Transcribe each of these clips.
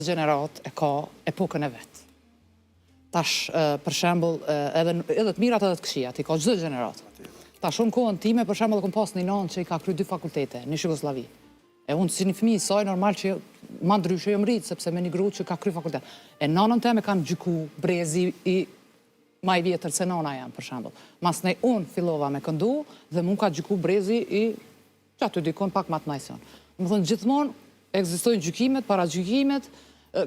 Gjenerat e ka epokën e vetë. Tash, për shembull, edhe të mirat edhe të këqijat, i ka çdo gjenerat. Tash, unë kohën time, për shembull, kom pas një nanë që i ka kry 2 fakultete, në Jugosllavi. E unë si një fëmijë i saj, normal që ma ndryshe jom rritë, sepse me një gru që ka kry fakultet. E nanën teme kanë gjyku brezi i ma i vjetër se nana jam, për shembull. Mas nej unë fillova me këndu dhe mu ka gjyku brezi i që aty dikon pak matë najsion. Më thënë, gjithmonë ekzistojnë gjykimet, paragjykimet,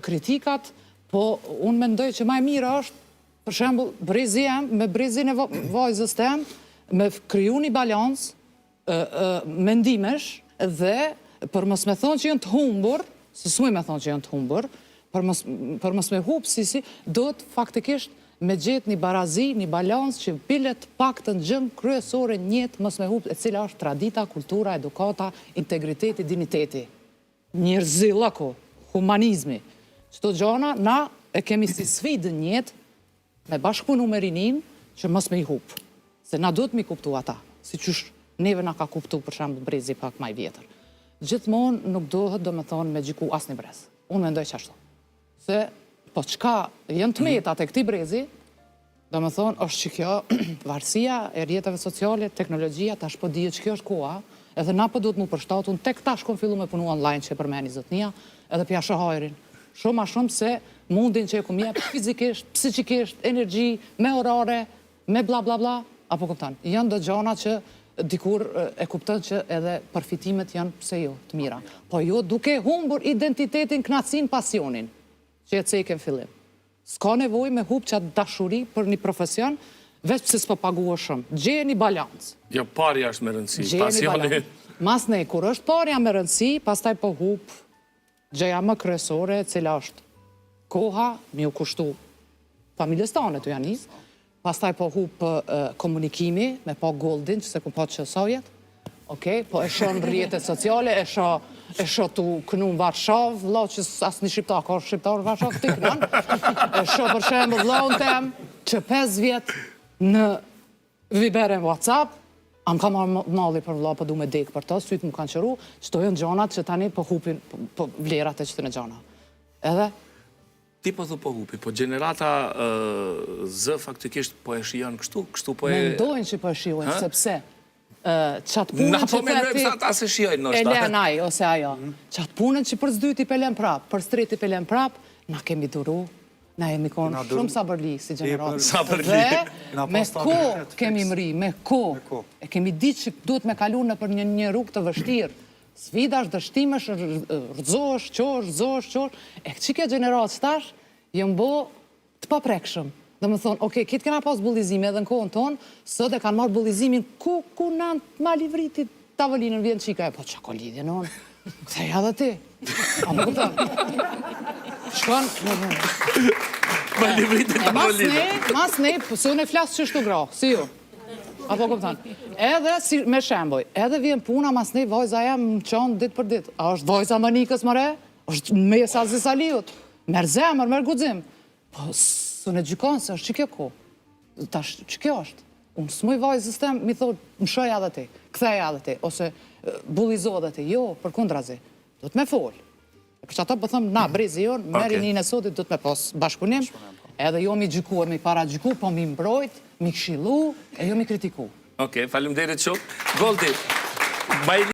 kritikat, po unë mendoj që ma e mira është, për shembull, brezi jam, me brezin e vajzës tem, me kriju një balans, mendimesh, dhe për mos me thonë që janë të humbur, se s'muj me thonë që janë të humbur, për mos me hub si, do të faktikisht me gjetë një barazi, një balans që pilet pak të në gjëmë kryesore njëtë mos me hub, e cila është tradita, kultura, edukata, integriteti, digniteti. Njerëzillako, humanizmi. Qëto gjona, na e kemi si sfidë njëtë me bashkëpunu me rinin që mos me i hub. Se na do të mi kuptu ata, si qysh neve na ka kuptu për shembull brezi pak ma i vjetër. Gjithmonë nuk dohet do me thonë me gjiku as një brez. Unë mendoj qashtu. Se, po qka jenë të metat e këti brezi, do me thonë është që kjo varësia e rjetëve sociale, teknologjia, tash po dhije që kjo është koha, edhe na po duhet mu përshtatun, tek tash kom fillu me punu online që përmeni zotnia, edhe pja shëhajrin. Shumë ma shumë se mundin që e kum jep fizikisht, psikikisht, energji, me orare, me bla bla bla, apo kuptan. Janë do gjana që dikur e kupton që edhe përfitimet janë pse jo, të mira. Po jo duke humbur identitetin, knacin, pasionin, që e cekën fillim. S'ka nevoj me hub qatë dashuri për një profesion, veç pëse s'po paguo shumë. Gjeje një balans. Jo, parja është me rëndësi, pasionin. Mas ne, kur është parja me rëndësi, pastaj po hub gjeja më kryesore, cila është koha, mi u kushtu familjes tane të janis, pastaj po hub komunikimi, me po Goldin, që se ku po që sovjet, po e shon rrjetet sociale, e sho tu kënu në Varshav, vlo që asë një shqiptar, ka shqiptar në Varshav, të kënan, e sho për shemë vlon tem, që 5 vjet në Viber e WhatsApp, am ka marrë malli për vla, për du me dek për të, sytë mu kanë qëru, që to jënë gjonat që tani po hupin vlerat e qëtë në gjona. Edhe? Ti po thu po hupi, po gjenerata zë faktikisht po e shion kështu po e... Mendojnë që po e shion, sepse qatë punën që të mendojmë sa ta se shiojnë e len aj, ose ajo. Qatë punën që për zdyti pelen prap, për streti pelen prap, na kemi duru, na jemi konë shumë sabërli si gjeneratë. Dhe me ko kemi mri, me ko. E kemi ditë që duhet me kalu në për një rrugë të vështirë. Sfidash, dështimesh, rëzosh, qosh, e që kjo gjeneratë stash, jëmë bo të paprekshëm. Dhe më thonë, oke, kitë kena pas bullizime edhe në kohën tonë, sot e kanë marrë bullizimin, ku në mali vritit tavolinën vjen qika, po që ko lidhje në unë, këta ja dhe ti. A më këta. Shkon, mali vritit tavolinën. Mas ne, se unë e flasë që shtu grahë, si ju. Apo kuptan. Edhe me shemboj, edhe vjen puna mas ne vojza jam më qonë dit për dit. A është vojza më nikës mëre? është mesa zisaliut. Merë zemër, merë gudzim. Po, së në gjykon se është që kjo ko. Tash, që kjo është? Unë s'muj vojzës tem, mi thot, më shoj edhe ti, kthej edhe ti, ose bulizo edhe ti. Jo, për kundrazi. Do të me folë. Për që ato po thëmë, na, brezi jonë, meri një nësotit, do të me pos bashkunim, edhe jo mi gjyku e mi para gjyku, po mi mbrojt, mi kshilu, e jo mi kritiku. Oke, faleminderit shumë. Goldi,